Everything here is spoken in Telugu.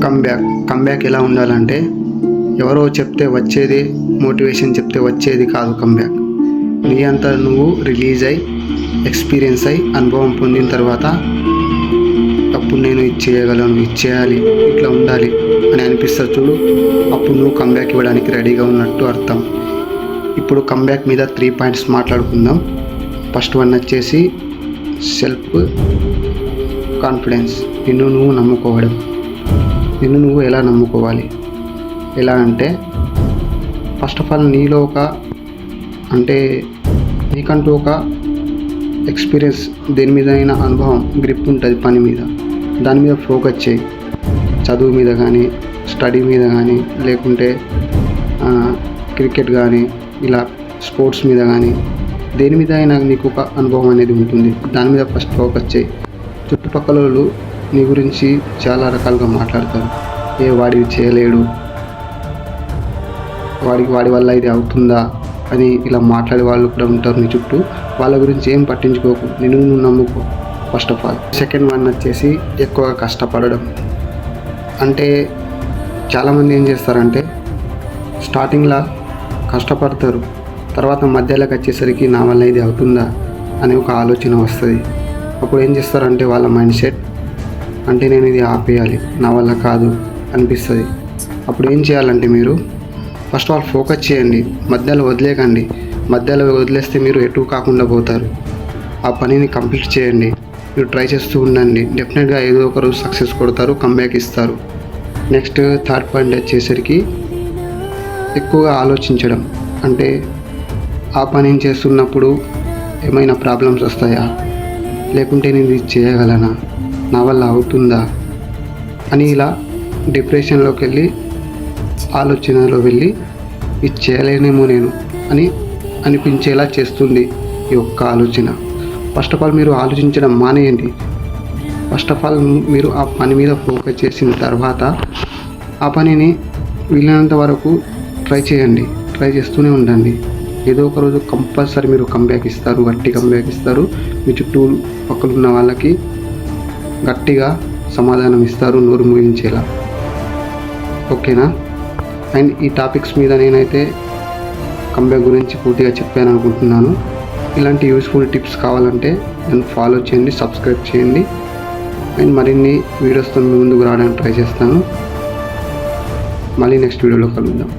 కంబ్యాక్ ఎలా ఉండాలంటే ఎవరో చెప్తే వచ్చేది, మోటివేషన్ చెప్తే వచ్చేది కాదు. కంబ్యాక్ నీ అంతా నువ్వు రిలీజ్ అయ్యి ఎక్స్పీరియన్స్ అయ్యి అనుభవం పొందిన తర్వాత అప్పుడు నేను ఇది చేయగలను, ఇది చేయాలి, ఇట్లా ఉండాలి అని అనిపిస్తుంది చూడు, అప్పుడు నువ్వు కంబ్యాక్ ఇవ్వడానికి రెడీగా ఉన్నట్టు అర్థం. ఇప్పుడు కంబ్యాక్ మీద 3 పాయింట్స్ మాట్లాడుకుందాం. ఫస్ట్ వన్ వచ్చేసి సెల్ఫ్ కాన్ఫిడెన్స్. నిన్ను నువ్వు నమ్ముకోవడం. నిన్ను నువ్వు ఎలా నమ్ముకోవాలి? ఎలా అంటే ఫస్ట్ ఆఫ్ ఆల్ నీలో నీకంటూ ఒక ఎక్స్పీరియన్స్, దేని మీద అయినా అనుభవం, గ్రిప్ ఉంటుంది పని మీద, దాని మీద ఫోకస్ చేయి. చదువు మీద కానీ, స్టడీ మీద కానీ, లేకుంటే క్రికెట్ కానీ, ఇలా స్పోర్ట్స్ మీద కానీ, దేని మీద అయినా నీకు ఒక అనుభవం అనేది ఉంటుంది. దాని మీద ఫస్ట్ ఫోకస్ చేయి. చుట్టుపక్కల వాళ్ళు నీ గురించి చాలా రకాలుగా మాట్లాడతారు. వాడివి చేయలేడు, వాడి వల్ల ఇది అవుతుందా అని ఇలా మాట్లాడే వాళ్ళు కూడా ఉంటారు నీ చుట్టూ. వాళ్ళ గురించి ఏం పట్టించుకోకు, నిన్ను నువ్వు నమ్ముకో first of all. Second one వచ్చేసి ఎక్కువగా కష్టపడడం. అంటే చాలామంది ఏం చేస్తారంటే స్టార్టింగ్లో కష్టపడతారు, తర్వాత మధ్యలోకి వచ్చేసరికి నా వల్ల ఇది అవుతుందా అనే ఒక ఆలోచన వస్తుంది. అప్పుడు ఏం చేస్తారంటే వాళ్ళ మైండ్ సెట్ అంటే నేను ఇది ఆపేయాలి, నా వల్ల కాదు అనిపిస్తుంది. అప్పుడు ఏం చేయాలంటే మీరు ఫస్ట్ ఆఫ్ ఆల్ ఫోకస్ చేయండి, మధ్యలో వదిలేకండి. మధ్యలో వదిలేస్తే మీరు ఎటు కాకుండా పోతారు. ఆ పనిని కంప్లీట్ చేయండి, మీరు ట్రై చేస్తూ ఉండండి. డెఫినెట్గా ఏదో ఒక రోజు సక్సెస్ కొడతారు, కంబ్యాక్ ఇస్తారు. నెక్స్ట్ థర్డ్ పాయింట్ వచ్చేసరికి ఎక్కువగా ఆలోచించడం. అంటే ఆ పని చేస్తున్నప్పుడు ఏమైనా ప్రాబ్లమ్స్ వస్తాయా, లేకుంటే నేను ఇది చేయగలనా, నా వల్ల అవుతుందా అని ఇలా డిప్రెషన్లోకి వెళ్ళి ఆలోచనలో వెళ్ళి ఇది చేయలేనేమో నేను అని అనిపించేలా చేస్తుంది ఈ ఒక్క ఆలోచన. ఫస్ట్ ఆఫ్ ఆల్ మీరు ఆలోచించడం మానేయండి. ఫస్ట్ ఆఫ్ ఆల్ మీరు ఆ పని మీద ఫోకస్ చేసిన తర్వాత ఆ పనిని వీలైనంత వరకు ట్రై చేయండి, ట్రై చేస్తూనే ఉండండి. ఏదో ఒక రోజు కంపల్సరీ మీరు కంబ్యాక్ ఇస్తారు, గట్టి కంబ్యాక్ ఇస్తారు. మీ చుట్టూ పక్కన ఉన్న వాళ్ళకి గట్టిగా సమాధానం ఇస్తారు, నోరు మూయించేలా. ఓకేనా? అండ్ ఈ టాపిక్స్ మీద నేనైతే కంబ్యాక్ గురించి పూర్తిగా చెప్పాను అనుకుంటున్నాను. ఇలాంటి యూస్ఫుల్ టిప్స్ కావాలంటే నన్ను ఫాలో చేయండి, సబ్స్క్రైబ్ చేయండి. అండ్ మరిన్ని వీడియోస్తో ముందుకు రావడానికి ట్రై చేస్తాను. మళ్ళీ నెక్స్ట్ వీడియోలో కలుద్దాం.